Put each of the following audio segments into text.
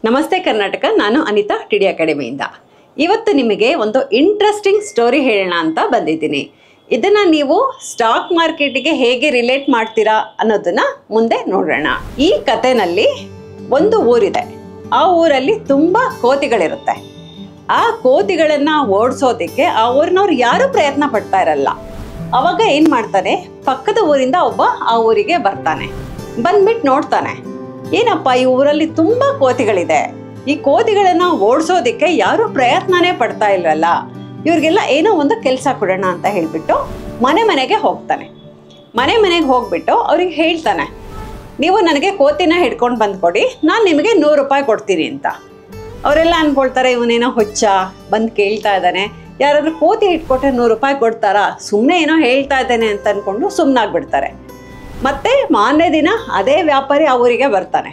ನಮಸ್ತೆ ಕರ್ನಾಟಕ, ನಾನು ಅನಿತಾ ಟಿಡಿ ಅಕಾಡೆಮಿಯಿಂದ. ಇವತ್ತು ನಿಮಗೆ ಒಂದು ಇಂಟ್ರೆಸ್ಟಿಂಗ್ ಸ್ಟೋರಿ ಹೇಳೋಣ ಅಂತ ಬಂದಿದ್ದೀನಿ. ಇದನ್ನು ನೀವು ಸ್ಟಾಕ್ ಮಾರ್ಕೆಟಿಗೆ ಹೇಗೆ ರಿಲೇಟ್ ಮಾಡ್ತೀರಾ ಅನ್ನೋದನ್ನು ಮುಂದೆ ನೋಡೋಣ. ಈ ಕಥೆನಲ್ಲಿ ಒಂದು ಊರಿದೆ. ಆ ಊರಲ್ಲಿ ತುಂಬ ಕೋತಿಗಳಿರುತ್ತೆ. ಆ ಕೋತಿಗಳನ್ನು ಓಡಿಸೋದಕ್ಕೆ ಆ ಊರಿನವ್ರು ಯಾರೂ ಪ್ರಯತ್ನ ಪಡ್ತಾ ಇರಲ್ಲ. ಅವಾಗ ಏನು ಮಾಡ್ತಾನೆ, ಪಕ್ಕದ ಊರಿಂದ ಒಬ್ಬ ಆ ಊರಿಗೆ ಬರ್ತಾನೆ. ಬಂದ್ಬಿಟ್ಟು ನೋಡ್ತಾನೆ, ಏನಪ್ಪ ಈ ಊರಲ್ಲಿ ತುಂಬ ಕೋತಿಗಳಿದೆ, ಈ ಕೋತಿಗಳನ್ನು ಓಡಿಸೋದಕ್ಕೆ ಯಾರೂ ಪ್ರಯತ್ನನೇ ಪಡ್ತಾ ಇಲ್ವಲ್ಲ, ಇವ್ರಿಗೆಲ್ಲ ಏನೋ ಒಂದು ಕೆಲಸ ಕೊಡೋಣ ಅಂತ ಹೇಳಿಬಿಟ್ಟು ಮನೆಗೆ ಹೋಗ್ತಾನೆ. ಮನೆಗೆ ಹೋಗ್ಬಿಟ್ಟು ಅವ್ರಿಗೆ ಹೇಳ್ತಾನೆ, ನೀವು ನನಗೆ ಕೋತಿನ ಹಿಡ್ಕೊಂಡು ಬಂದ್ಕೊಡಿ, ನಾನು ನಿಮಗೆ 100 ರೂಪಾಯಿ ಕೊಡ್ತೀನಿ ಅಂತ. ಅವರೆಲ್ಲ ಅಂದ್ಕೊಳ್ತಾರೆ, ಇವನೇನೋ ಹುಚ್ಚ ಬಂದು ಕೇಳ್ತಾ ಇದ್ದಾನೆ, ಯಾರಾದರೂ ಕೋತಿ ಇಟ್ಕೊಟ್ರೆ 100 ರೂಪಾಯಿ ಕೊಡ್ತಾರಾ, ಸುಮ್ಮನೆ ಏನೋ ಹೇಳ್ತಾ ಇದ್ದಾನೆ ಅಂತ ಅಂದ್ಕೊಂಡು ಸುಮ್ಮನಾಗ್ಬಿಡ್ತಾರೆ. ಮತ್ತೆ ಮಾರನೇ ದಿನ ಅದೇ ವ್ಯಾಪಾರಿ ಆ ಊರಿಗೆ ಬರ್ತಾನೆ.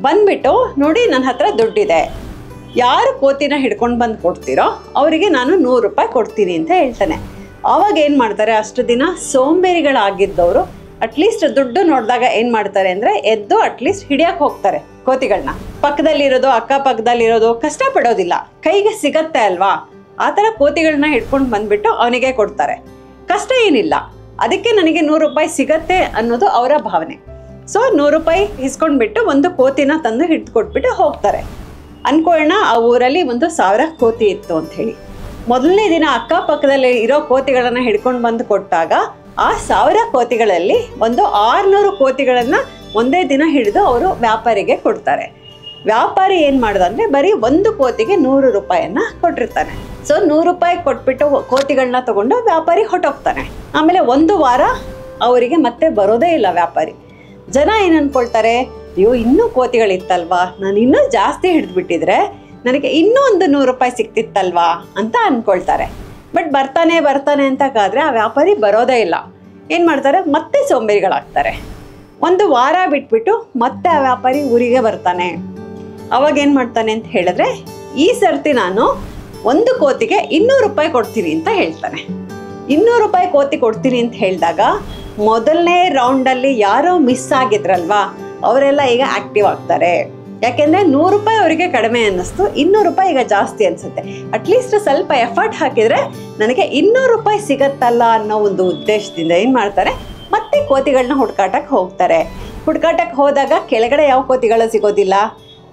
ಬಂದ್ಬಿಟ್ಟು, ನೋಡಿ ನನ್ನ ಹತ್ರ ದುಡ್ಡಿದೆ, ಯಾರು ಕೋತಿನ ಹಿಡ್ಕೊಂಡು ಬಂದು ಕೊಡ್ತೀರೋ ಅವರಿಗೆ ನಾನು 100 ರೂಪಾಯಿ ಕೊಡ್ತೀನಿ ಅಂತ ಹೇಳ್ತಾನೆ. ಆವಾಗ ಏನು ಮಾಡ್ತಾರೆ, ಅಷ್ಟು ದಿನ ಸೋಂಬೇರಿಗಳಾಗಿದ್ದವರು ಅಟ್ಲೀಸ್ಟ್ ದುಡ್ಡು ನೋಡಿದಾಗ ಏನು ಮಾಡ್ತಾರೆ ಅಂದರೆ ಎದ್ದು ಅಟ್ಲೀಸ್ಟ್ ಹಿಡಿಯೋಕೆ ಹೋಗ್ತಾರೆ ಕೋತಿಗಳನ್ನ. ಪಕ್ಕದಲ್ಲಿರೋದು ಅಕ್ಕಪಕ್ಕದಲ್ಲಿರೋದು ಕಷ್ಟಪಡೋದಿಲ್ಲ, ಕೈಗೆ ಸಿಗತ್ತೆ ಅಲ್ವಾ, ಆ ಥರ ಕೋತಿಗಳನ್ನ ಹಿಡ್ಕೊಂಡು ಬಂದುಬಿಟ್ಟು ಅವನಿಗೆ ಕೊಡ್ತಾರೆ. ಕಷ್ಟ ಏನಿಲ್ಲ, ಅದಕ್ಕೆ ನನಗೆ 100 ರೂಪಾಯಿ ಸಿಗತ್ತೆ ಅನ್ನೋದು ಅವರ ಭಾವನೆ. ಸೊ 100 ರೂಪಾಯಿ ಇಸ್ಕೊಂಡ್ಬಿಟ್ಟು ಒಂದು ಕೋತಿನ ತಂದು ಹಿಡಿದು ಕೊಟ್ಬಿಟ್ಟು ಹೋಗ್ತಾರೆ. ಅನ್ಕೊಳ್ಳೋಣ ಆ ಊರಲ್ಲಿ 1000 ಕೋತಿ ಇತ್ತು ಅಂತ ಹೇಳಿ. ಮೊದಲನೇ ದಿನ ಅಕ್ಕಪಕ್ಕದಲ್ಲಿ ಇರೋ ಕೋತಿಗಳನ್ನು ಹಿಡ್ಕೊಂಡು ಬಂದು ಕೊಟ್ಟಾಗ ಆ 1000 ಕೋತಿಗಳಲ್ಲಿ ಒಂದು 600 ಕೋತಿಗಳನ್ನು ಒಂದೇ ದಿನ ಹಿಡಿದು ಅವರು ವ್ಯಾಪಾರಿಗೆ ಕೊಡ್ತಾರೆ. ವ್ಯಾಪಾರಿ ಏನು ಮಾಡ್ದ ಅಂದರೆ ಬರೀ ಒಂದು ಕೋತಿಗೆ 100 ರೂಪಾಯಿಯನ್ನು ಕೊಟ್ಟಿರ್ತಾನೆ. ಸೊ 100 ರೂಪಾಯಿ ಕೊಟ್ಬಿಟ್ಟು ಕೋತಿಗಳನ್ನ ತಗೊಂಡು ವ್ಯಾಪಾರಿ ಹೊಟ್ಟೋಗ್ತಾನೆ. ಆಮೇಲೆ 1 ವಾರ ಅವರಿಗೆ ಮತ್ತೆ ಬರೋದೇ ಇಲ್ಲ ವ್ಯಾಪಾರಿ. ಜನ ಏನು ಅಂದ್ಕೊಳ್ತಾರೆ, ಅಯ್ಯೋ ಇನ್ನೂ ಕೋತಿಗಳಿತ್ತಲ್ವಾ, ನಾನು ಇನ್ನೂ ಜಾಸ್ತಿ ಹಿಡಿದ್ಬಿಟ್ಟಿದ್ರೆ ನನಗೆ ಇನ್ನೂ ಒಂದು 100 ರೂಪಾಯಿ ಸಿಕ್ತಿತ್ತಲ್ವಾ ಅಂತ ಅಂದ್ಕೊಳ್ತಾರೆ. ಬಟ್ ಬರ್ತಾನೆ ಅಂತ ಕಾದ್ರೆ ಆ ವ್ಯಾಪಾರಿ ಬರೋದೇ ಇಲ್ಲ. ಏನು ಮಾಡ್ತಾರೆ, ಮತ್ತೆ ಸೋಂಬೇರಿಗಳಾಗ್ತಾರೆ. 1 ವಾರ ಬಿಟ್ಬಿಟ್ಟು ಮತ್ತೆ ಆ ವ್ಯಾಪಾರಿ ಊರಿಗೆ ಬರ್ತಾನೆ. ಅವಾಗ ಏನು ಮಾಡ್ತಾನೆ ಅಂತ ಹೇಳಿದ್ರೆ, ಈ ಸರ್ತಿ ನಾನು ಒಂದು ಕೋತಿಗೆ 200 ರೂಪಾಯಿ ಕೊಡ್ತೀನಿ ಅಂತ ಹೇಳ್ತಾನೆ. 200 ರೂಪಾಯಿ ಕೋತಿ ಕೊಡ್ತೀನಿ ಅಂತ ಹೇಳಿದಾಗ ಮೊದಲನೇ ರೌಂಡಲ್ಲಿ ಯಾರೋ ಮಿಸ್ ಆಗಿದ್ರಲ್ವಾ ಅವರೆಲ್ಲ ಈಗ ಆ್ಯಕ್ಟಿವ್ ಆಗ್ತಾರೆ. ಯಾಕೆಂದರೆ 100 ರೂಪಾಯಿ ಅವರಿಗೆ ಕಡಿಮೆ ಅನ್ನಿಸ್ತು, 200 ರೂಪಾಯಿ ಈಗ ಜಾಸ್ತಿ ಅನಿಸುತ್ತೆ. ಅಟ್ಲೀಸ್ಟ್ ಸ್ವಲ್ಪ ಎಫರ್ಟ್ ಹಾಕಿದರೆ ನನಗೆ 200 ರೂಪಾಯಿ ಸಿಗತ್ತಲ್ಲ ಅನ್ನೋ ಒಂದು ಉದ್ದೇಶದಿಂದ ಏನು ಮಾಡ್ತಾರೆ, ಮತ್ತೆ ಕೋತಿಗಳನ್ನ ಹುಡ್ಕಾಟಕ್ಕೆ ಹೋಗ್ತಾರೆ. ಹುಡ್ಕಾಟಕ್ಕೆ ಹೋದಾಗ ಕೆಳಗಡೆ ಯಾವ ಕೋತಿಗಳು ಸಿಗೋದಿಲ್ಲ.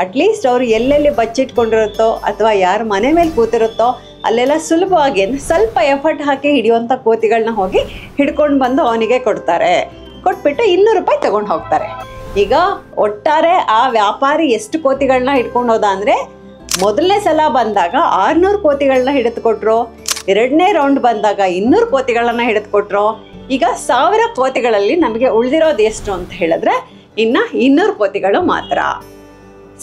ಅಟ್ಲೀಸ್ಟ್ ಅವರು ಎಲ್ಲೆಲ್ಲಿ ಬಚ್ಚಿಟ್ಕೊಂಡಿರುತ್ತೋ ಅಥವಾ ಯಾರ ಮನೆ ಮೇಲೆ ಕೂತಿರುತ್ತೋ ಅಲ್ಲೆಲ್ಲ ಸುಲಭವಾಗಿ ಸ್ವಲ್ಪ ಎಫರ್ಟ್ ಹಾಕಿ ಹಿಡಿಯುವಂಥ ಕೋತಿಗಳನ್ನ ಹೋಗಿ ಹಿಡ್ಕೊಂಡು ಬಂದು ಅವನಿಗೆ ಕೊಡ್ತಾರೆ. ಕೊಟ್ಬಿಟ್ಟು 200 ರೂಪಾಯಿ ತೊಗೊಂಡು ಹೋಗ್ತಾರೆ. ಈಗ ಒಟ್ಟಾರೆ ಆ ವ್ಯಾಪಾರಿ ಎಷ್ಟು ಕೋತಿಗಳನ್ನ ಹಿಡ್ಕೊಂಡು ಹೋದ ಅಂದರೆ, ಮೊದಲನೇ ಸಲ ಬಂದಾಗ 600 ಕೋತಿಗಳನ್ನ ಹಿಡಿದುಕೊಟ್ರು, ಎರಡನೇ ರೌಂಡ್ ಬಂದಾಗ 200 ಕೋತಿಗಳನ್ನ ಹಿಡಿದುಕೊಟ್ರು. ಈಗ 1000 ಕೋತಿಗಳಲ್ಲಿ ನಮಗೆ ಉಳಿದಿರೋದು ಎಷ್ಟು ಅಂತ ಹೇಳಿದ್ರೆ ಇನ್ನು 200 ಕೋತಿಗಳು ಮಾತ್ರ.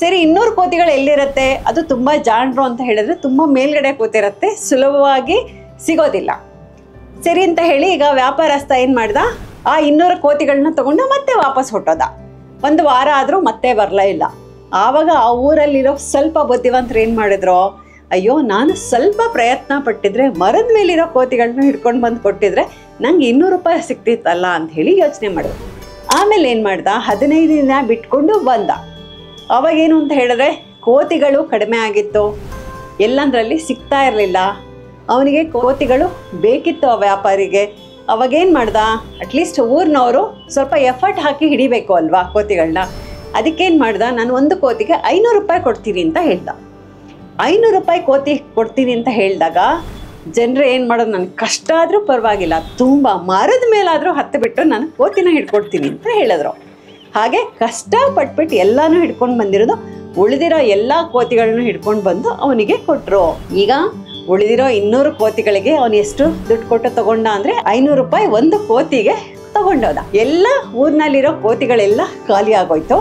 ಸರಿ, 200 ಕೋತಿಗಳು ಎಲ್ಲಿರುತ್ತೆ, ಅದು ತುಂಬ ಜಾಣರು ಅಂತ ಹೇಳಿದ್ರೆ ತುಂಬ ಮೇಲ್ಗಡೆ ಕೂತಿರುತ್ತೆ, ಸುಲಭವಾಗಿ ಸಿಗೋದಿಲ್ಲ. ಸರಿ ಅಂತ ಹೇಳಿ ಈಗ ವ್ಯಾಪಾರಸ್ಥ ಏನು ಮಾಡ್ದ, ಆ 200 ಕೋತಿಗಳನ್ನ ತಗೊಂಡು ಮತ್ತೆ ವಾಪಸ್ ಹೊಟ್ಟೋದ. 1 ವಾರ ಆದರೂ ಮತ್ತೆ ಬರಲೇ ಇಲ್ಲ. ಆವಾಗ ಆ ಊರಲ್ಲಿರೋ ಸ್ವಲ್ಪ ಬುದ್ಧಿವಂತರು ಏನು ಮಾಡಿದ್ರು, ಅಯ್ಯೋ ನಾನು ಸ್ವಲ್ಪ ಪ್ರಯತ್ನ ಪಟ್ಟಿದ್ರೆ ಮರದ ಮೇಲಿರೋ ಕೋತಿಗಳನ್ನ ಹಿಡ್ಕೊಂಡು ಬಂದು ಕೊಟ್ಟಿದ್ರೆ ನಂಗೆ 200 ರೂಪಾಯಿ ಸಿಕ್ತಿತ್ತಲ್ಲ ಅಂತ ಹೇಳಿ ಯೋಚನೆ ಮಾಡಿದ್ರು. ಆಮೇಲೆ ಏನು ಮಾಡ್ದ, 15 ದಿನ ಬಿಟ್ಕೊಂಡು ಬಂದ. ಅವಾಗೇನು ಅಂತ ಹೇಳಿದ್ರೆ ಕೋತಿಗಳು ಕಡಿಮೆ ಆಗಿತ್ತು, ಎಲ್ಲಂದ್ರಲ್ಲಿ ಸಿಗ್ತಾ ಇರಲಿಲ್ಲ. ಅವನಿಗೆ ಕೋತಿಗಳು ಬೇಕಿತ್ತು ಆ ವ್ಯಾಪಾರಿಗೆ. ಅವಾಗೇನು ಮಾಡ್ದ, ಅಟ್ಲೀಸ್ಟ್ ಊರಿನವರು ಸ್ವಲ್ಪ ಎಫರ್ಟ್ ಹಾಕಿ ಹಿಡಿಬೇಕು ಅಲ್ವಾ ಕೋತಿಗಳನ್ನ. ಅದಕ್ಕೇನು ಮಾಡ್ದ, ನಾನು ಒಂದು ಕೋತಿಗೆ 500 ರೂಪಾಯಿ ಕೊಡ್ತೀನಿ ಅಂತ ಹೇಳ್ದ. 500 ರೂಪಾಯಿ ಕೋತಿ ಕೊಡ್ತೀನಿ ಅಂತ ಹೇಳಿದಾಗ ಜನರು ಏನು ಮಾಡೋದು, ನನಗೆ ಕಷ್ಟ ಆದರೂ ಪರವಾಗಿಲ್ಲ, ತುಂಬ ಮರದ ಮೇಲಾದರೂ ಹತ್ತು ಬಿಟ್ಟು ನಾನು ಕೋತಿನ ಹಿಡ್ಕೊಡ್ತೀನಿ ಅಂತ ಹೇಳಿದ್ರು. ಹಾಗೆ ಕಷ್ಟಪಟ್ಬಿಟ್ಟು ಎಲ್ಲನೂ ಹಿಡ್ಕೊಂಡು ಬಂದಿರೋದು ಉಳಿದಿರೋ ಎಲ್ಲ ಕೋತಿಗಳನ್ನು ಹಿಡ್ಕೊಂಡು ಬಂದು ಅವನಿಗೆ ಕೊಟ್ಟರು. ಈಗ ಉಳಿದಿರೋ 200 ಕೋತಿಗಳಿಗೆ ಅವನು ಎಷ್ಟು ದುಡ್ಡು ಕೊಟ್ಟು ತಗೊಂಡ ಅಂದರೆ 500 ರೂಪಾಯಿ ಒಂದು ಕೋತಿಗೆ ತಗೊಂಡೋದ. ಎಲ್ಲ ಊರಿನಲ್ಲಿರೋ ಕೋತಿಗಳೆಲ್ಲ ಖಾಲಿ ಆಗೋಯ್ತು.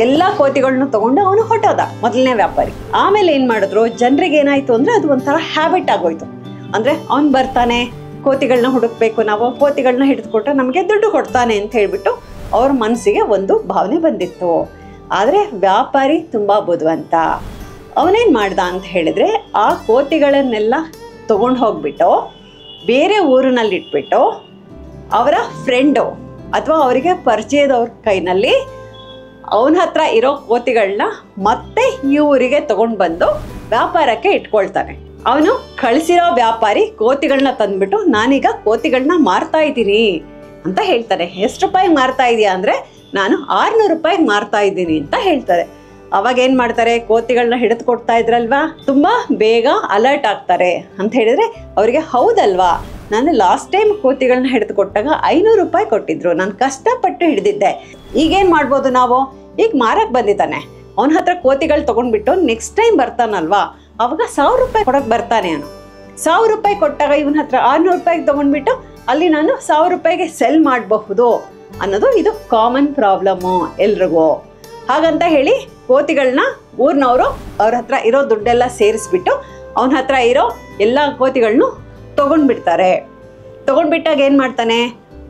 ಎಲ್ಲ ಕೋತಿಗಳನ್ನೂ ತಗೊಂಡು ಅವನು ಹೊಟ್ಟೋದ ಮೊದಲನೇ ವ್ಯಾಪಾರಿ. ಆಮೇಲೆ ಏನು ಮಾಡಿದ್ರು, ಜನರಿಗೆ ಏನಾಯಿತು ಅಂದರೆ ಅದು ಒಂಥರ ಹ್ಯಾಬಿಟ್ ಆಗೋಯ್ತು. ಅಂದರೆ ಅವನು ಬರ್ತಾನೆ, ಕೋತಿಗಳನ್ನ ಹುಡುಕ್ಬೇಕು, ನಾವು ಕೋತಿಗಳನ್ನ ಹಿಡಿದುಕೊಟ್ರೆ ನಮಗೆ ದುಡ್ಡು ಕೊಡ್ತಾನೆ ಅಂತ ಹೇಳಿಬಿಟ್ಟು ಅವ್ರ ಮನಸ್ಸಿಗೆ ಒಂದು ಭಾವನೆ ಬಂದಿತ್ತು. ಆದರೆ ವ್ಯಾಪಾರಿ ತುಂಬ ಬುದ್ಧಿವಂತ. ಅವನೇನು ಮಾಡ್ದ ಅಂತ ಹೇಳಿದರೆ, ಆ ಕೋತಿಗಳನ್ನೆಲ್ಲ ತೊಗೊಂಡು ಹೋಗ್ಬಿಟ್ಟು ಬೇರೆ ಊರಿನಲ್ಲಿಟ್ಬಿಟ್ಟು ಅವರ ಫ್ರೆಂಡು ಅಥವಾ ಅವರಿಗೆ ಪರಿಚಯದವ್ರ ಕೈನಲ್ಲಿ ಅವನ ಹತ್ರ ಇರೋ ಕೋತಿಗಳನ್ನ ಮತ್ತೆ ಈ ಊರಿಗೆ ತಗೊಂಡು ಬಂದು ವ್ಯಾಪಾರಕ್ಕೆ ಇಟ್ಕೊಳ್ತಾನೆ. ಅವನು ಕಳಿಸಿರೋ ವ್ಯಾಪಾರಿ ಕೋತಿಗಳನ್ನ ತಂದ್ಬಿಟ್ಟು ನಾನೀಗ ಕೋತಿಗಳನ್ನ ಮಾರ್ತಾ ಇದ್ದೀನಿ ಅಂತ ಹೇಳ್ತಾನೆ. ಎಷ್ಟು ರೂಪಾಯಿಗೆ ಮಾರ್ತಾ ಇದೆಯಾ ಅಂದರೆ ನಾನು 600 ರೂಪಾಯಿಗೆ ಮಾರ್ತಾ ಇದ್ದೀನಿ ಅಂತ ಹೇಳ್ತಾರೆ. ಅವಾಗ ಏನು ಮಾಡ್ತಾರೆ, ಕೋತಿಗಳನ್ನ ಹಿಡಿದು ಕೊಡ್ತಾ ಇದ್ರಲ್ವಾ, ತುಂಬ ಬೇಗ ಅಲರ್ಟ್ ಆಗ್ತಾರೆ. ಅಂತ ಹೇಳಿದ್ರೆ ಅವರಿಗೆ ಹೌದಲ್ವಾ, ನಾನು ಲಾಸ್ಟ್ ಟೈಮ್ ಕೋತಿಗಳನ್ನ ಹಿಡಿದು ಕೊಟ್ಟಾಗ 500 ರೂಪಾಯಿ ಕೊಟ್ಟಿದ್ರು, ನಾನು ಕಷ್ಟಪಟ್ಟು ಹಿಡಿದಿದ್ದೆ. ಈಗೇನು ಮಾಡ್ಬೋದು ನಾವು, ಈಗ ಮಾರಕ್ಕೆ ಬಂದಿದ್ದಾನೆ, ಅವನ ಹತ್ರ ಕೋತಿಗಳು ತೊಗೊಂಡ್ಬಿಟ್ಟು ನೆಕ್ಸ್ಟ್ ಟೈಮ್ ಬರ್ತಾನಲ್ವಾ, ಅವಾಗ 1000 ರೂಪಾಯಿ ಕೊಡೋಕೆ ಬರ್ತಾನೆ. ಅವನು 1000 ರೂಪಾಯಿ ಕೊಟ್ಟಾಗ ಇವನ ಹತ್ರ 600 ರೂಪಾಯಿಗೆ ತೊಗೊಂಡ್ಬಿಟ್ಟು ಅಲ್ಲಿ ನಾನು 1000 ರೂಪಾಯಿಗೆ ಸೆಲ್ ಮಾಡಬಹುದು ಅನ್ನೋದು ಇದು ಕಾಮನ್ ಪ್ರಾಬ್ಲಮ್ಮು ಎಲ್ರಿಗೂ. ಹಾಗಂತ ಹೇಳಿ ಕೋತಿಗಳನ್ನ ಊರಿನವರು ಅವ್ರ ಹತ್ರ ಇರೋ ದುಡ್ಡೆಲ್ಲ ಸೇರಿಸ್ಬಿಟ್ಟು ಅವನ ಹತ್ರ ಇರೋ ಎಲ್ಲ ಕೋತಿಗಳನ್ನೂ ತೊಗೊಂಡ್ಬಿಡ್ತಾರೆ. ತೊಗೊಂಡ್ಬಿಟ್ಟಾಗ ಏನು ಮಾಡ್ತಾನೆ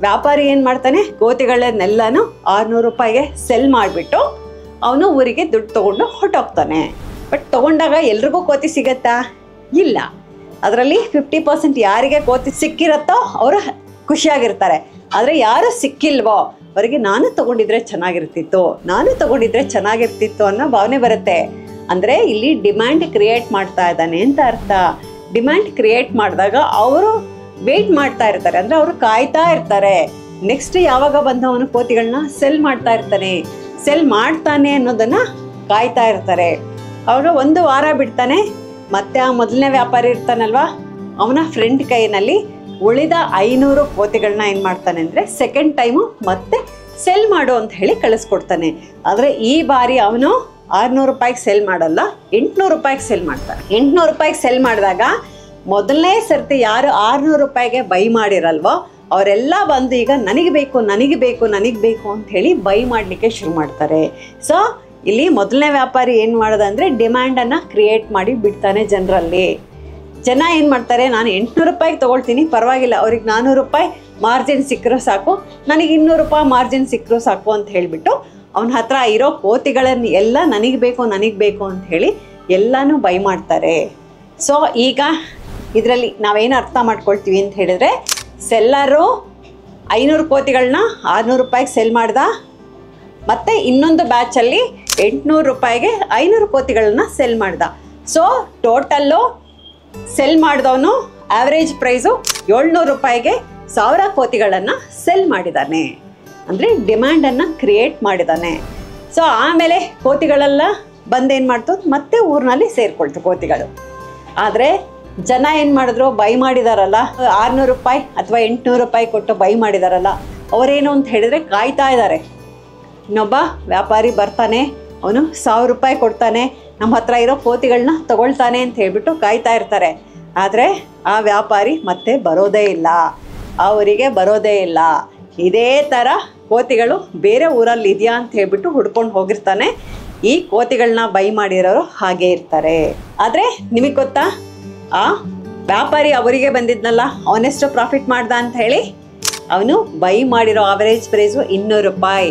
ವ್ಯಾಪಾರಿ, ಏನು ಮಾಡ್ತಾನೆ, ಕೋತಿಗಳನ್ನೆಲ್ಲನೂ 600 ರೂಪಾಯಿಗೆ ಸೆಲ್ ಮಾಡಿಬಿಟ್ಟು ಅವನು ಊರಿಗೆ ದುಡ್ಡು ತೊಗೊಂಡು ಹೊರಟೋಗ್ತಾನೆ. ಬಟ್ ತೊಗೊಂಡಾಗ ಎಲ್ರಿಗೂ ಕೋತಿ ಸಿಗತ್ತಾ? ಇಲ್ಲ. ಅದರಲ್ಲಿ 50% ಯಾರಿಗೆ ಕೋತಿ ಸಿಕ್ಕಿರತ್ತೋ ಅವರು ಖುಷಿಯಾಗಿರ್ತಾರೆ. ಆದರೆ ಯಾರು ಸಿಕ್ಕಿಲ್ವೋ ಅವರಿಗೆ ನಾನು ತೊಗೊಂಡಿದ್ರೆ ಚೆನ್ನಾಗಿರ್ತಿತ್ತು ಅನ್ನೋ ಭಾವನೆ ಬರುತ್ತೆ. ಅಂದರೆ ಇಲ್ಲಿ ಡಿಮ್ಯಾಂಡ್ ಕ್ರಿಯೇಟ್ ಮಾಡ್ತಾ ಇದ್ದಾನೆ ಅಂತ ಅರ್ಥ. ಡಿಮ್ಯಾಂಡ್ ಕ್ರಿಯೇಟ್ ಮಾಡಿದಾಗ ಅವರು ವೆಯ್ಟ್ ಮಾಡ್ತಾ ಇರ್ತಾರೆ, ಅಂದರೆ ಅವರು ಕಾಯ್ತಾ ಇರ್ತಾರೆ. ನೆಕ್ಸ್ಟ್ ಯಾವಾಗ ಬಂದು ಅವನು ಕೋತಿಗಳನ್ನ ಸೆಲ್ ಮಾಡ್ತಾನೆ ಅನ್ನೋದನ್ನು ಕಾಯ್ತಾ ಇರ್ತಾರೆ. ಅವಾಗ 1 ವಾರ ಬಿಡ್ತಾನೆ, ಮತ್ತೆ ಆ ಮೊದಲನೇ ವ್ಯಾಪಾರಿ ಇರ್ತಾನಲ್ವಾ, ಅವನ ಫ್ರೆಂಡ್ ಕೈನಲ್ಲಿ ಉಳಿದ 500 ಕೋತಿಗಳನ್ನ ಏನು ಮಾಡ್ತಾನೆ ಅಂದರೆ ಸೆಕೆಂಡ್ ಟೈಮು ಮತ್ತೆ ಸೆಲ್ ಮಾಡು ಅಂತ ಹೇಳಿ ಕಳಿಸ್ಕೊಡ್ತಾನೆ. ಆದರೆ ಈ ಬಾರಿ ಅವನು 600 ರೂಪಾಯಿಗೆ ಸೆಲ್ ಮಾಡಲ್ಲ, 800 ರೂಪಾಯಿಗೆ ಸೆಲ್ ಮಾಡ್ತಾನೆ. 800 ರೂಪಾಯಿಗೆ ಸೆಲ್ ಮಾಡಿದಾಗ ಮೊದಲನೇ ಸರ್ತಿ ಯಾರು 600 ರೂಪಾಯಿಗೆ ಬೈ ಮಾಡಿರಲ್ವೋ ಅವರೆಲ್ಲ ಬಂದು ಈಗ ನನಗೆ ಬೇಕು ಅಂತ ಹೇಳಿ ಬೈ ಮಾಡಲಿಕ್ಕೆ ಶುರು ಮಾಡ್ತಾರೆ. ಸೊ ಇಲ್ಲಿ ಮೊದಲನೇ ವ್ಯಾಪಾರಿ ಏನು ಮಾಡೋದು ಅಂದರೆ ಡಿಮ್ಯಾಂಡನ್ನು ಕ್ರಿಯೇಟ್ ಮಾಡಿ ಬಿಡ್ತಾನೆ ಜನರಲ್ಲಿ. ಜನ ಏನು ಮಾಡ್ತಾರೆ, ನಾನು 800 ರೂಪಾಯಿಗೆ ತೊಗೊಳ್ತೀನಿ, ಪರವಾಗಿಲ್ಲ, ಅವ್ರಿಗೆ 400 ರೂಪಾಯಿ ಮಾರ್ಜಿನ್ ಸಿಕ್ಕರೂ ಸಾಕು, ನನಗೆ 200 ರೂಪಾಯಿ ಮಾರ್ಜಿನ್ ಸಿಕ್ಕರೂ ಸಾಕು ಅಂತ ಹೇಳಿಬಿಟ್ಟು ಅವನ ಹತ್ರ ಇರೋ ಕೋತಿಗಳನ್ನು ಎಲ್ಲ ನನಗೆ ಬೇಕು ಅಂತ ಹೇಳಿ ಎಲ್ಲನೂ ಬೈ ಮಾಡ್ತಾರೆ. ಸೊ ಈಗ ಇದರಲ್ಲಿ ನಾವೇನು ಅರ್ಥ ಮಾಡ್ಕೊಳ್ತೀವಿ ಅಂತ ಹೇಳಿದ್ರೆ, ಸೆಲ್ಲರು 500 ಕೋತಿಗಳನ್ನ 600 ರೂಪಾಯಿಗೆ ಸೆಲ್ ಮಾಡ್ದ, ಮತ್ತು ಇನ್ನೊಂದು ಬ್ಯಾಚಲ್ಲಿ 800 ರೂಪಾಯಿಗೆ 500 ಕೋತಿಗಳನ್ನ ಸೆಲ್ ಮಾಡ್ದ. ಸೊ ಟೋಟಲ್ಲು ಸೆಲ್ ಮಾಡಿದವನು ಆವ್ರೇಜ್ ಪ್ರೈಸು 700 ರೂಪಾಯಿಗೆ 1000 ಕೋತಿಗಳನ್ನು ಸೆಲ್ ಮಾಡಿದ್ದಾನೆ. ಅಂದರೆ ಡಿಮ್ಯಾಂಡನ್ನು ಕ್ರಿಯೇಟ್ ಮಾಡಿದ್ದಾನೆ. ಸೊ ಆಮೇಲೆ ಕೋತಿಗಳೆಲ್ಲ ಬಂದೇನು ಮಾಡ್ತು, ಮತ್ತೆ ಊರಿನಲ್ಲಿ ಸೇರಿಕೊಳ್ತು ಕೋತಿಗಳು. ಆದರೆ ಜನ ಏನು ಮಾಡಿದ್ರು, ಬೈ ಮಾಡಿದಾರಲ್ಲ 600 ರೂಪಾಯಿ ಅಥವಾ 800 ರೂಪಾಯಿ ಕೊಟ್ಟು ಬೈ ಮಾಡಿದಾರಲ್ಲ, ಅವರೇನು ಅಂತ ಹೇಳಿದರೆ ಕಾಯ್ತಾ ಇದ್ದಾರೆ. ಇನ್ನೊಬ್ಬ ವ್ಯಾಪಾರಿ ಬರ್ತಾನೆ, ಅವನು 1000 ರೂಪಾಯಿ ಕೊಡ್ತಾನೆ, ನಮ್ಮ ಹತ್ರ ಇರೋ ಕೋತಿಗಳನ್ನ ತಗೊಳ್ತಾನೆ ಅಂತ ಹೇಳ್ಬಿಟ್ಟು ಕಾಯ್ತಾ ಇರ್ತಾರೆ. ಆದರೆ ಆ ವ್ಯಾಪಾರಿ ಮತ್ತೆ ಬರೋದೇ ಇಲ್ಲ. ಇದೇ ಥರ ಕೋತಿಗಳು ಬೇರೆ ಊರಲ್ಲಿ ಇದೆಯಾ ಅಂತ ಹೇಳ್ಬಿಟ್ಟು ಹುಡ್ಕೊಂಡು ಹೋಗಿರ್ತಾನೆ. ಈ ಕೋತಿಗಳನ್ನ ಬೈ ಮಾಡಿರೋರು ಹಾಗೆ ಇರ್ತಾರೆ. ಆದರೆ ನಿಮಗೆ ಗೊತ್ತಾ, ಆ ವ್ಯಾಪಾರಿ ಅವರಿಗೆ ಬಂದಿದ್ನಲ್ಲ, ಅವನೆಷ್ಟು ಪ್ರಾಫಿಟ್ ಮಾಡ್ದ ಅಂತ ಹೇಳಿ, ಅವನು ಬೈ ಮಾಡಿರೋ ಆವರೇಜ್ ಪ್ರೈಸು 200 ರೂಪಾಯಿ,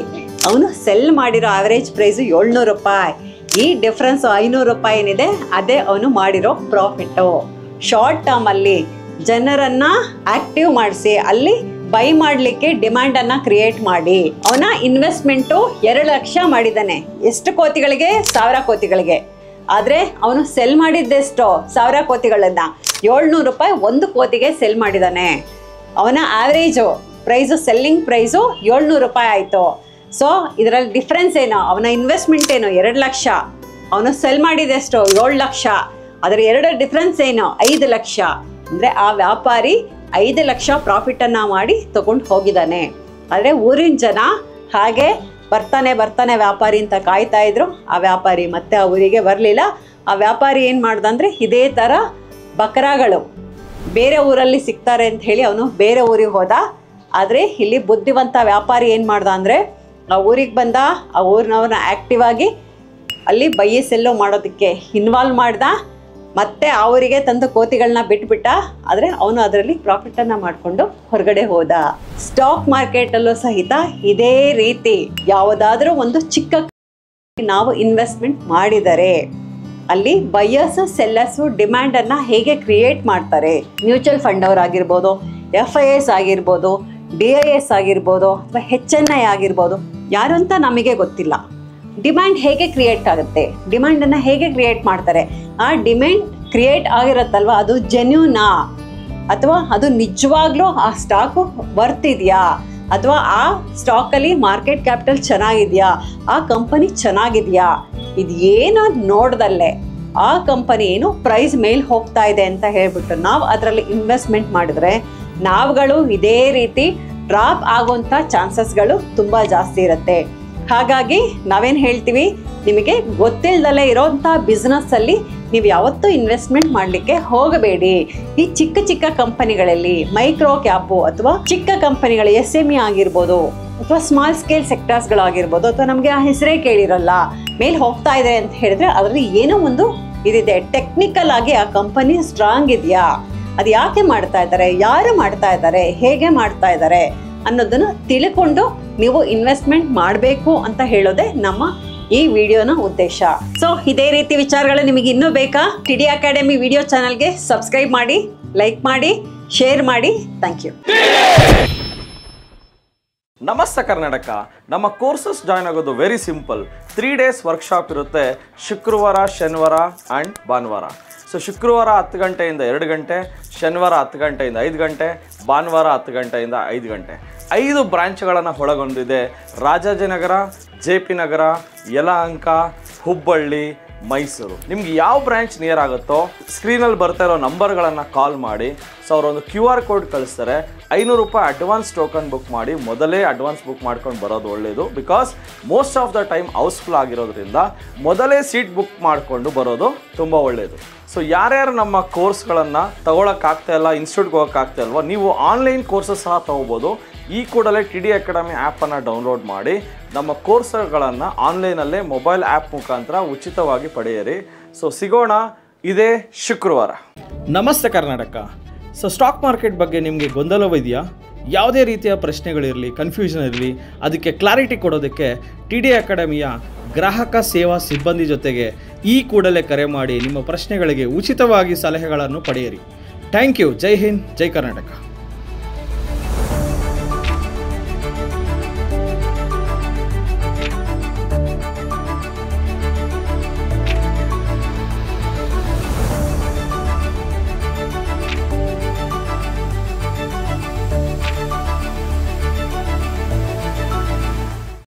ಅವನು ಸೆಲ್ ಮಾಡಿರೋ ಆವರೇಜ್ ಪ್ರೈಸು 700 ರೂಪಾಯಿ. ಈ ಡಿಫ್ರೆನ್ಸ್ 500 ರೂಪಾಯಿ ಏನಿದೆ ಅದೇ ಅವನು ಮಾಡಿರೋ ಪ್ರಾಫಿಟ್ಟು. ಶಾರ್ಟ್ ಟರ್ಮಲ್ಲಿ ಜನರನ್ನು ಆಕ್ಟಿವ್ ಮಾಡಿಸಿ ಅಲ್ಲಿ ಬೈ ಮಾಡಲಿಕ್ಕೆ ಡಿಮ್ಯಾಂಡನ್ನು ಕ್ರಿಯೇಟ್ ಮಾಡಿ ಅವನ ಇನ್ವೆಸ್ಟ್ಮೆಂಟು 2 ಲಕ್ಷ ಮಾಡಿದ್ದಾನೆ. ಎಷ್ಟು ಕೋತಿಗಳಿಗೆ? 1000 ಕೋತಿಗಳಿಗೆ. ಆದರೆ ಅವನು ಸೆಲ್ ಮಾಡಿದ್ದೆಷ್ಟು? 1000 ಕೋತಿಗಳನ್ನು 700 ರೂಪಾಯಿ ಒಂದು ಕೋತಿಗೆ ಸೆಲ್ ಮಾಡಿದ್ದಾನೆ. ಅವನ ಆವ್ರೇಜು ಪ್ರೈಸು, ಸೆಲ್ಲಿಂಗ್ ಪ್ರೈಸು 700 ರೂಪಾಯಿ ಆಯಿತು. ಸೊ ಇದರಲ್ಲಿ ಡಿಫ್ರೆನ್ಸ್ ಏನು? ಅವನ ಇನ್ವೆಸ್ಟ್ಮೆಂಟ್ ಏನು? 2 ಲಕ್ಷ. ಅವನು ಸೆಲ್ ಮಾಡಿದೆಷ್ಟು? 7 ಲಕ್ಷ. ಅದರ 2 ಡಿಫ್ರೆನ್ಸ್ ಏನು? 5 ಲಕ್ಷ. ಅಂದರೆ ಆ ವ್ಯಾಪಾರಿ 5 ಲಕ್ಷ ಪ್ರಾಫಿಟನ್ನು ಮಾಡಿ ತಗೊಂಡು ಹೋಗಿದ್ದಾನೆ. ಆದರೆ ಊರಿನ ಜನ ಹಾಗೆ ಬರ್ತಾನೆ ವ್ಯಾಪಾರಿ ಅಂತ ಕಾಯ್ತಾ ಇದ್ರು. ಆ ವ್ಯಾಪಾರಿ ಮತ್ತೆ ಆ ಊರಿಗೆ ಬರಲಿಲ್ಲ. ಆ ವ್ಯಾಪಾರಿ ಏನು ಮಾಡ್ದಂದರೆ, ಇದೇ ಥರ ಬಕರಾಗಳು ಬೇರೆ ಊರಲ್ಲಿ ಸಿಗ್ತಾರೆ ಅಂತ ಹೇಳಿ ಅವನು ಬೇರೆ ಊರಿಗೆ ಹೋದ. ಆದರೆ ಇಲ್ಲಿ ಬುದ್ಧಿವಂತ ವ್ಯಾಪಾರಿ ಏನು ಮಾಡ್ದ ಅಂದರೆ, ಆ ಊರಿಗೆ ಬಂದ, ಆ ಊರಿನವ್ರನ್ನ ಆ್ಯಕ್ಟಿವ್ ಆಗಿ ಅಲ್ಲಿ ಬೈ ಸೆಲ್ಲು ಮಾಡೋದಕ್ಕೆ ಇನ್ವಾಲ್ವ್ ಮಾಡ್ದ. ಮತ್ತೆ ಆ ಊರಿಗೆ ತಂದು ಕೋತಿಗಳನ್ನ ಬಿಟ್ಬಿಟ್ಟ. ಆದರೆ ಅವನು ಅದರಲ್ಲಿ ಪ್ರಾಫಿಟನ್ನು ಮಾಡಿಕೊಂಡು ಹೊರಗಡೆ ಹೋದ. ಸ್ಟಾಕ್ ಮಾರ್ಕೆಟಲ್ಲೂ ಸಹಿತ ಇದೇ ರೀತಿ ಯಾವುದಾದ್ರೂ ಒಂದು ಚಿಕ್ಕ ನಾವು ಇನ್ವೆಸ್ಟ್ಮೆಂಟ್ ಮಾಡಿದರೆ ಅಲ್ಲಿ ಬೈಯರ್ಸು ಸೆಲ್ಲರ್ಸು ಡಿಮ್ಯಾಂಡನ್ನು ಹೇಗೆ ಕ್ರಿಯೇಟ್ ಮಾಡ್ತಾರೆ. ಮ್ಯೂಚುವಲ್ ಫಂಡ್ ಅವರಾಗಿರ್ಬೋದು, FIS ಆಗಿರ್ಬೋದು, DIS ಆಗಿರ್ಬೋದು, ಅಥವಾ HNI ಆಗಿರ್ಬೋದು, ಯಾರು ಅಂತ ನಮಗೆ ಗೊತ್ತಿಲ್ಲ. ಡಿಮ್ಯಾಂಡ್ ಹೇಗೆ ಕ್ರಿಯೇಟ್ ಆಗುತ್ತೆ, ಡಿಮ್ಯಾಂಡನ್ನು ಹೇಗೆ ಕ್ರಿಯೇಟ್ ಮಾಡ್ತಾರೆ, ಆ ಡಿಮ್ಯಾಂಡ್ ಕ್ರಿಯೇಟ್ ಆಗಿರುತ್ತಲ್ವ ಅದು ಜೆನ್ಯೂನಾ ಅಥವಾ ಅದು ನಿಜವಾಗ್ಲೂ ಆ ಸ್ಟಾಕು ವರ್ತ್ ಇದೆಯಾ, ಅಥವಾ ಆ ಸ್ಟಾಕಲ್ಲಿ ಮಾರ್ಕೆಟ್ ಕ್ಯಾಪಿಟಲ್ ಚೆನ್ನಾಗಿದೆಯಾ, ಆ ಕಂಪನಿ ಚೆನ್ನಾಗಿದೆಯಾ, ಇದು ಏನೋ ನೋಡ್ದಲ್ಲೇ ಆ ಕಂಪನಿ ಏನು ಪ್ರೈಸ್ ಮೇಲೆ ಹೋಗ್ತಾ ಇದೆ ಅಂತ ಹೇಳ್ಬಿಟ್ಟು ನಾವು ಅದರಲ್ಲಿ ಇನ್ವೆಸ್ಟ್ಮೆಂಟ್ ಮಾಡಿದ್ರೆ ನಾವುಗಳು ಇದೇ ರೀತಿ ಡ್ರಾಪ್ ಆಗುವಂಥ ಚಾನ್ಸಸ್ಗಳು ತುಂಬ ಜಾಸ್ತಿ ಇರುತ್ತೆ. ಹಾಗಾಗಿ ನಾವೇನು ಹೇಳ್ತೀವಿ, ನಿಮಗೆ ಗೊತ್ತಿಲ್ಲದಲ್ಲೇ ಇರೋಂಥ ಬಿಸ್ನೆಸ್ಸಲ್ಲಿ ನೀವು ಯಾವತ್ತೂ ಇನ್ವೆಸ್ಟ್ಮೆಂಟ್ ಮಾಡಲಿಕ್ಕೆ ಹೋಗಬೇಡಿ. ಈ ಚಿಕ್ಕ ಚಿಕ್ಕ ಕಂಪನಿಗಳಲ್ಲಿ ಮೈಕ್ರೋ ಕ್ಯಾಪು ಅಥವಾ ಚಿಕ್ಕ ಕಂಪನಿಗಳು SME ಆಗಿರ್ಬೋದು ಅಥವಾ ಸ್ಮಾಲ್ ಸ್ಕೇಲ್ ಸೆಕ್ಟರ್ಸ್ಗಳಾಗಿರ್ಬೋದು, ಅಥವಾ ನಮಗೆ ಆ ಹೆಸರೇ ಕೇಳಿರಲ್ಲ, ಮೇಲೆ ಹೋಗ್ತಾ ಇದೆ ಅಂತ ಹೇಳಿದ್ರೆ ಅದರಲ್ಲಿ ಏನೋ ಒಂದು ಇದಿದೆ. ಟೆಕ್ನಿಕಲ್ ಆಗಿ ಆ ಕಂಪನಿ ಸ್ಟ್ರಾಂಗ್ ಇದೆಯಾ, ಅದು ಯಾಕೆ ಮಾಡ್ತಾ ಇದ್ದಾರೆ, ಯಾರು ಮಾಡ್ತಾ ಇದ್ದಾರೆ, ಹೇಗೆ ಮಾಡ್ತಾ ಇದ್ದಾರೆ ಅನ್ನೋದನ್ನು ತಿಳ್ಕೊಂಡು ನೀವು ಇನ್ವೆಸ್ಟ್ಮೆಂಟ್ ಮಾಡಬೇಕು ಅಂತ ಹೇಳೋದೇ ನಮ್ಮ ಈ ವಿಡಿಯೋನ ಉದ್ದೇಶ. ಸೊ ಇದೇ ರೀತಿ ವಿಚಾರಗಳು ನಿಮಗೆ ಇನ್ನೂ ಬೇಕಾ? TD ಅಕಾಡೆಮಿ ವಿಡಿಯೋ ಚಾನಲ್ಗೆ ಸಬ್ಸ್ಕ್ರೈಬ್ ಮಾಡಿ, ಲೈಕ್ ಮಾಡಿ, ಶೇರ್ ಮಾಡಿ. Thank you. ನಮಸ್ತೆ ಕರ್ನಾಟಕ. ನಮ್ಮ ಕೋರ್ಸಸ್ ಜಾಯ್ನ್ ಆಗೋದು ವೆರಿ ಸಿಂಪಲ್. 3 days ವರ್ಕ್ಶಾಪ್ ಇರುತ್ತೆ, ಶುಕ್ರವಾರ, ಶನಿವಾರ ಆ್ಯಂಡ್ ಭಾನುವಾರ. ಸೊ ಶುಕ್ರವಾರ 10 ಗಂಟೆಯಿಂದ 2 ಗಂಟೆ, ಶನಿವಾರ 10 ಗಂಟೆಯಿಂದ 5 ಗಂಟೆ, ಭಾನುವಾರ 10 ಗಂಟೆಯಿಂದ 5 ಗಂಟೆ. 5 ಬ್ರಾಂಚ್ಗಳನ್ನು ಒಳಗೊಂಡಿದೆ. ರಾಜಾಜಿನಗರ, JP ನಗರ, ಯಲಹಂಕ, ಹುಬ್ಬಳ್ಳಿ, ಮೈಸೂರು. ನಿಮ್ಗೆ ಯಾವ ಬ್ರಾಂಚ್ ನಿಯರ್ ಆಗುತ್ತೋ ಸ್ಕ್ರೀನಲ್ಲಿ ಬರ್ತಾ ಇರೋ ನಂಬರ್ಗಳನ್ನು ಕಾಲ್ ಮಾಡಿ. ಸೊ ಅವರೊಂದು QR ಕೋಡ್ ಕಳಿಸ್ತಾರೆ. 500 ರೂಪಾಯಿ ಅಡ್ವಾನ್ಸ್ ಟೋಕನ್ ಬುಕ್ ಮಾಡಿ. ಮೊದಲೇ ಅಡ್ವಾನ್ಸ್ ಬುಕ್ ಮಾಡ್ಕೊಂಡು ಬರೋದು ಒಳ್ಳೆಯದು. Because most of the time housefull ಆಗಿರೋದ್ರಿಂದ ಮೊದಲೇ ಸೀಟ್ ಬುಕ್ ಮಾಡಿಕೊಂಡು ಬರೋದು ತುಂಬ ಒಳ್ಳೆಯದು. ಸೊ ಯಾರ್ಯಾರು ನಮ್ಮ ಕೋರ್ಸ್ಗಳನ್ನು ತಗೊಳಕ್ಕಾಗ್ತಾ ಇಲ್ಲ, ಇನ್ಸ್ಟಿಟ್ಯೂಟ್ಗೆ ಹೋಗೋಕ್ಕಾಗ್ತಾ ಇಲ್ವೋ, ನೀವು ಆನ್ಲೈನ್ ಕೋರ್ಸಸ್ ಸಹ ತೊಗೋಬೋದು. ಈ ಕೂಡಲೇ TD ಅಕಾಡೆಮಿ ಆ್ಯಪನ್ನು ಡೌನ್ಲೋಡ್ ಮಾಡಿ ನಮ್ಮ ಕೋರ್ಸ್ಗಳನ್ನು ಆನ್ಲೈನಲ್ಲೇ ಮೊಬೈಲ್ ಆ್ಯಪ್ ಮುಖಾಂತರ ಉಚಿತವಾಗಿ ಪಡೆಯಿರಿ. ಸೊ ಸಿಗೋಣ ಇದೇ ಶುಕ್ರವಾರ. ನಮಸ್ತೆ ಕರ್ನಾಟಕ. ಸೊ ಸ್ಟಾಕ್ ಮಾರ್ಕೆಟ್ ಬಗ್ಗೆ ನಿಮಗೆ ಗೊಂದಲವಿದೆಯಾ? ಯಾವುದೇ ರೀತಿಯ ಪ್ರಶ್ನೆಗಳಿರಲಿ, ಕನ್ಫ್ಯೂಷನ್ ಇರಲಿ, ಅದಕ್ಕೆ ಕ್ಲಾರಿಟಿ ಕೊಡೋದಕ್ಕೆ TD ಅಕಾಡೆಮಿಯ ಗ್ರಾಹಕ ಸೇವಾ ಸಿಬ್ಬಂದಿ ಜೊತೆಗೆ ಈ ಕೂಡಲೇ ಕರೆ ಮಾಡಿ ನಿಮ್ಮ ಪ್ರಶ್ನೆಗಳಿಗೆ ಉಚಿತವಾಗಿ ಸಲಹೆಗಳನ್ನು ಪಡೆಯಿರಿ. Thank you. ಜೈ ಹಿಂದ್, ಜೈ ಕರ್ನಾಟಕ.